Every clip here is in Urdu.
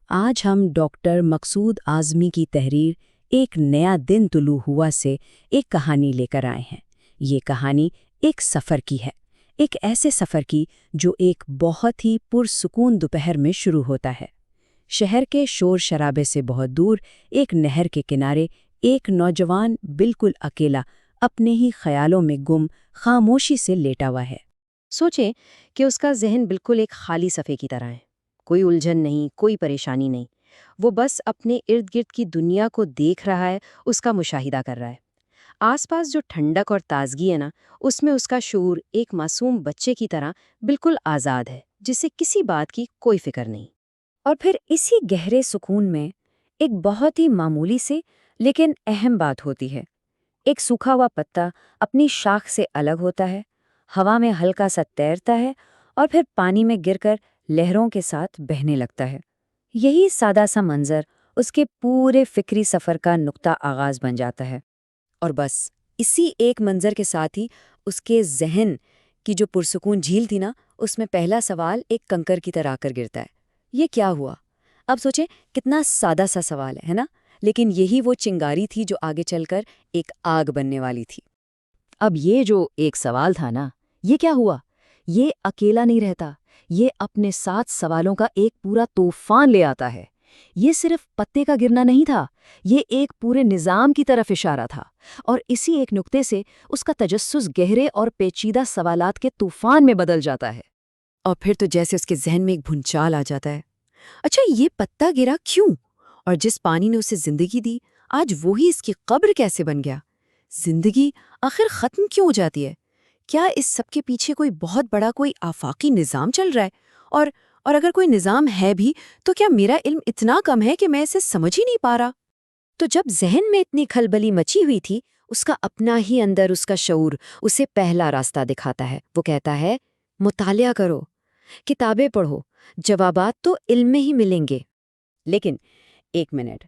آج ہم ڈاکٹر مقصود اعظمی کی تحریر ایک نیا دن طلوع ہوا سے ایک کہانی لے کر آئے ہیں۔ یہ کہانی ایک سفر کی ہے، ایک ایسے سفر کی جو ایک بہت ہی پرسکون دوپہر میں شروع ہوتا ہے۔ شہر کے شور شرابے سے بہت دور ایک نہر کے کنارے ایک نوجوان بالکل اکیلا اپنے ہی خیالوں میں گم خاموشی سے لیٹا ہوا ہے۔ سوچیں کہ اس کا ذہن بالکل ایک خالی صفحے کی طرح ہے، کوئی الجھن نہیں، کوئی پریشانی نہیں۔ وہ بس اپنے ارد گرد کی دنیا کو دیکھ رہا ہے، اس کا مشاہدہ کر رہا ہے۔ آس پاس جو ٹھنڈک اور تازگی ہے نا، اس میں اس کا شعور ایک معصوم بچے کی طرح بالکل آزاد ہے، جسے کسی بات کی کوئی فکر نہیں۔ اور پھر اسی گہرے سکون میں ایک بہت ہی معمولی سی لیکن اہم بات ہوتی ہے۔ ایک سوکھا ہوا پتا اپنی شاخ سے الگ ہوتا ہے، ہوا میں ہلکا سا تیرتا ہے اور پھر پانی میں گر کر لہروں کے ساتھ بہنے لگتا ہے۔ یہی سادہ سا منظر اس کے پورے فکری سفر کا نقطہ آغاز بن جاتا ہے۔ اور بس اسی ایک منظر کے ساتھ ہی اس کے ذہن کی جو پرسکون جھیل تھی نا، اس میں پہلا سوال ایک کنکر کی طرح آ کر گرتا ہے۔ یہ کیا ہوا؟ اب سوچیں، کتنا سادہ سا سوال ہے نا؟ لیکن یہی وہ چنگاری تھی جو آگے چل کر ایک آگ بننے والی تھی۔ اب یہ جو ایک سوال تھا نا، یہ کیا ہوا؟ یہ اکیلا نہیں رہتا، یہ اپنے ساتھ سوالوں کا ایک پورا طوفان لے آتا ہے۔ یہ صرف پتے کا گرنا نہیں تھا، یہ ایک پورے نظام کی طرف اشارہ تھا، اور اسی ایک نقطے سے اس کا تجسس گہرے اور پیچیدہ سوالات کے طوفان میں بدل جاتا ہے۔ اور پھر تو جیسے اس کے ذہن میں ایک بھونچال آ جاتا ہے۔ اچھا، یہ پتا گرا کیوں؟ اور جس پانی نے اسے زندگی دی، آج وہی اس کی قبر کیسے بن گیا؟ زندگی آخر ختم کیوں ہو جاتی ہے؟ کیا اس سب کے پیچھے کوئی بہت بڑا کوئی آفاقی نظام چل رہا ہے؟ اور اگر کوئی نظام ہے بھی تو کیا میرا علم اتنا کم ہے کہ میں اسے سمجھ ہی نہیں پا رہا؟ تو جب ذہن میں اتنی کھلبلی مچی ہوئی تھی، اس کا اپنا ہی اندر اس کا شعور اسے پہلا راستہ دکھاتا ہے۔ وہ کہتا ہے، مطالعہ کرو، کتابیں پڑھو، جوابات تو علم میں ہی ملیں گے۔ لیکن ایک منٹ،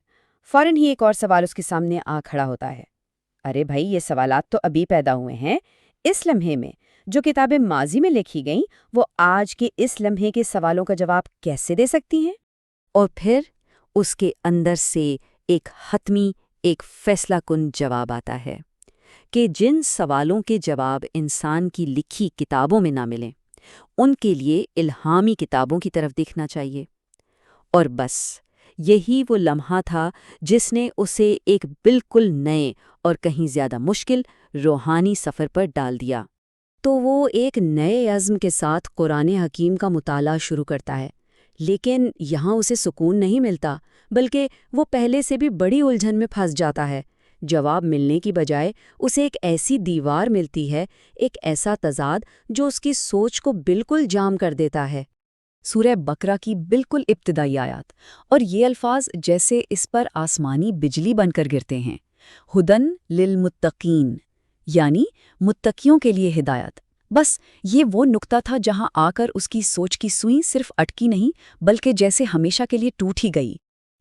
فوراً ہی ایک اور سوال اس کے سامنے آ کھڑا ہوتا ہے۔ ارے بھائی، یہ سوالات تو ابھی پیدا ہوئے ہیں۔ اس لمحے میں جو کتابیں ماضی میں لکھی گئیں، وہ آج کے اس لمحے کے سوالوں کا جواب کیسے دے سکتی ہیں؟ اور پھر اس کے اندر سے ایک حتمی، ایک فیصلہ کن جواب آتا ہے کہ جن سوالوں کے جواب انسان کی لکھی کتابوں میں نہ ملیں، ان کے لیے الہامی کتابوں کی طرف دیکھنا چاہیے۔ اور بس یہی وہ لمحہ تھا جس نے اسے ایک بالکل نئے اور کہیں زیادہ مشکل روحانی سفر پر ڈال دیا۔ تو وہ ایک نئے عزم کے ساتھ قرآن حکیم کا مطالعہ شروع کرتا ہے، لیکن یہاں اسے سکون نہیں ملتا، بلکہ وہ پہلے سے بھی بڑی الجھن میں پھنس جاتا ہے۔ جواب ملنے کی بجائے اسے ایک ایسی دیوار ملتی ہے، ایک ایسا تضاد جو اس کی سوچ کو بالکل جام کر دیتا ہے۔ سورہ بقرہ کی بالکل ابتدائی آیات، اور یہ الفاظ جیسے اس پر آسمانی بجلی بن کر گرتے ہیں۔ ہدن للمتقین، یعنی متقیوں کے لیے ہدایت۔ بس یہ وہ نقطہ تھا جہاں آ کر اس کی سوچ کی سوئی صرف اٹکی نہیں، بلکہ جیسے ہمیشہ کے لیے ٹوٹ ہی گئی۔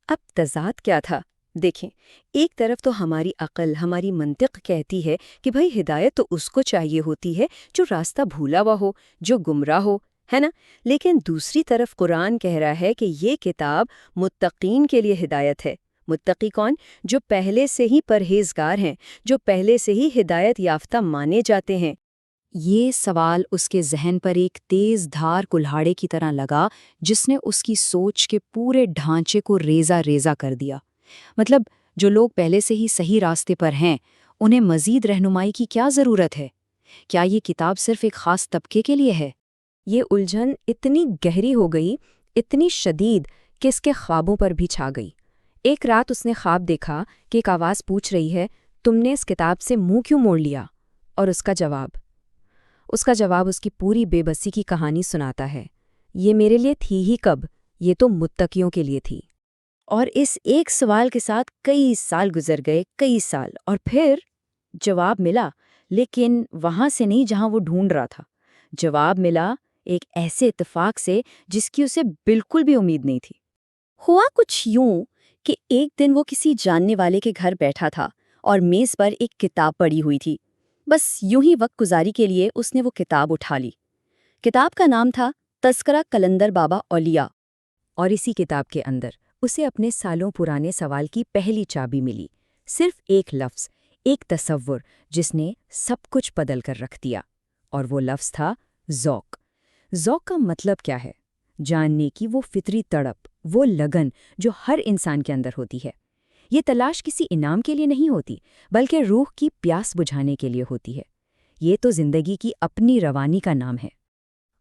اب تضاد کیا تھا؟ دیکھیں، ایک طرف تو ہماری عقل، ہماری منطق کہتی ہے کہ بھائی ہدایت تو اس کو چاہیے ہوتی ہے جو راستہ بھولا ہوا ہو، جو گمراہ ہو، ہے نا؟ لیکن دوسری طرف قرآن کہہ رہا ہے کہ یہ کتاب متقین کے لیے ہدایت ہے۔ متقی کون؟ جو پہلے سے ہی پرہیزگار ہیں، جو پہلے سے ہی ہدایت یافتہ مانے جاتے ہیں۔ یہ سوال اس کے ذہن پر ایک تیز دھار کلہاڑے کی طرح لگا، جس نے اس کی سوچ کے پورے ڈھانچے کو ریزہ ریزہ کر دیا۔ مطلب جو لوگ پہلے سے ہی صحیح راستے پر ہیں، انہیں مزید رہنمائی کی کیا ضرورت ہے؟ کیا یہ کتاب صرف ایک خاص طبقے کے لیے ہے؟ یہ الجھن اتنی گہری ہو گئی، اتنی شدید کہ اس کے خوابوں پر بھی چھا گئی۔ ایک رات اس نے خواب دیکھا کہ ایک آواز پوچھ رہی ہے، تم نے اس کتاب سے منہ کیوں موڑ لیا؟ اور اس کا جواب اس کی پوری بے بسی کی کہانی سناتا ہے۔ یہ میرے لیے تھی ہی کب، یہ تو متقیوں کے لیے تھی۔ اور اس ایک سوال کے ساتھ کئی سال گزر گئے، کئی سال، اور پھر جواب ملا، لیکن وہاں سے نہیں جہاں وہ ڈھونڈ رہا تھا۔ جواب ملا ایک ایسے اتفاق سے جس کی اسے بالکل بھی امید نہیں تھی۔ ہوا کچھ یوں کہ ایک دن وہ کسی جاننے والے کے گھر بیٹھا تھا اور میز پر ایک کتاب پڑی ہوئی تھی۔ بس یوں ہی وقت گزاری کے لیے اس نے وہ کتاب اٹھا لی۔ کتاب کا نام تھا تذکرہ قلندر بابا اولیاء۔ اور اسی کتاب کے اندر اسے اپنے سالوں پرانے سوال کی پہلی چابی ملی، صرف ایک لفظ، ایک تصور جس نے سب کچھ بدل کر رکھ دیا، اور وہ لفظ تھا ذوق۔ ذوق کا مطلب کیا ہے؟ جاننے کی وہ فطری تڑپ، وہ لگن جو ہر انسان کے اندر ہوتی ہے۔ یہ تلاش کسی انعام کے لیے نہیں ہوتی، بلکہ روح کی پیاس بجھانے کے لیے ہوتی ہے۔ یہ تو زندگی کی اپنی روانی کا نام ہے۔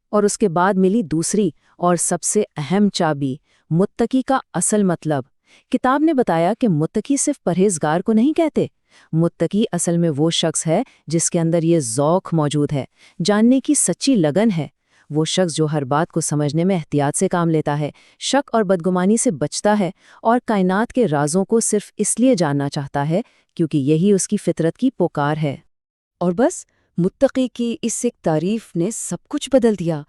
اور اس کے بعد ملی دوسری اور سب سے اہم چابی، متقی کا اصل مطلب۔ کتاب نے بتایا کہ متقی صرف پرہیزگار کو نہیں کہتے، متقی اصل میں وہ شخص ہے جس کے اندر یہ ذوق موجود ہے، جاننے کی سچی لگن ہے۔ وہ شخص جو ہر بات کو سمجھنے میں احتیاط سے کام لیتا ہے، شک اور بدگمانی سے بچتا ہے، اور کائنات کے رازوں کو صرف اس لیے جاننا چاہتا ہے کیونکہ یہی اس کی فطرت کی پکار ہے۔ اور بس متقی کی اس ایک تعریف نے سب کچھ بدل دیا۔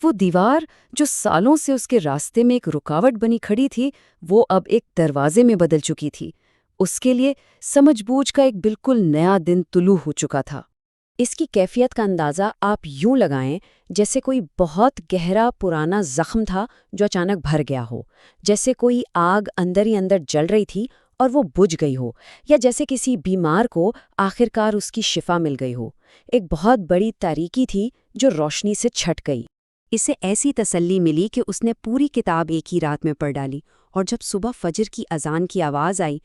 وہ دیوار جو سالوں سے اس کے راستے میں ایک رکاوٹ بنی کھڑی تھی، وہ اب ایک دروازے میں بدل چکی تھی۔ اس کے لیے سمجھ بوجھ کا ایک بالکل نیا دن طلوع ہو چکا تھا۔ اس کی کیفیت کا اندازہ آپ یوں لگائیں جیسے کوئی بہت گہرا پرانا زخم تھا جو اچانک بھر گیا ہو، جیسے کوئی آگ اندر ہی اندر جل رہی تھی اور وہ بجھ گئی ہو، یا جیسے کسی بیمار کو آخرکار اس کی شفا مل گئی ہو۔ ایک بہت بڑی تاریکی تھی جو روشنی سے چھٹ گئی۔ اسے ایسی تسلی ملی کہ اس نے پوری کتاب ایک ہی رات میں پڑھ ڈالی، اور جب صبح فجر کی اذان کی آواز آئی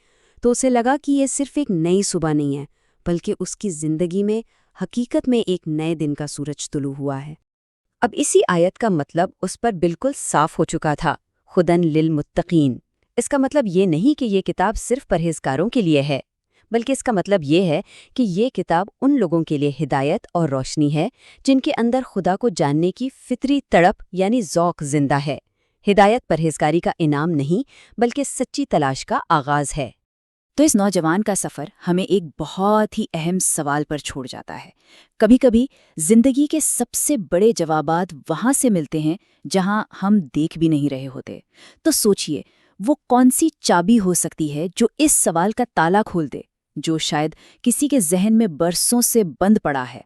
تو اسے لگا کہ یہ صرف ایک نئی صبح نہیں ہے، بلکہ اس کی زندگی میں حقیقت میں ایک نئے دن کا سورج طلوع ہوا ہے۔ اب اسی آیت کا مطلب اس پر بالکل صاف ہو چکا تھا، خدن للمتقین۔ اس کا مطلب یہ نہیں کہ یہ کتاب صرف پرہیزکاروں کے لیے ہے، بلکہ اس کا مطلب یہ ہے کہ یہ کتاب ان لوگوں کے لیے ہدایت اور روشنی ہے جن کے اندر خدا کو جاننے کی فطری تڑپ یعنی ذوق زندہ ہے۔ ہدایت پرہیزگاری کا انعام نہیں، بلکہ سچی تلاش کا آغاز ہے۔ تو اس نوجوان کا سفر ہمیں ایک بہت ہی اہم سوال پر چھوڑ جاتا ہے۔ کبھی کبھی زندگی کے سب سے بڑے جوابات وہاں سے ملتے ہیں جہاں ہم دیکھ بھی نہیں رہے ہوتے۔ تو سوچئے، وہ کون سی چابی ہو سکتی ہے جو اس سوال کا تالا کھول دے، جو شاید کسی کے ذہن میں برسوں سے بند پڑا ہے۔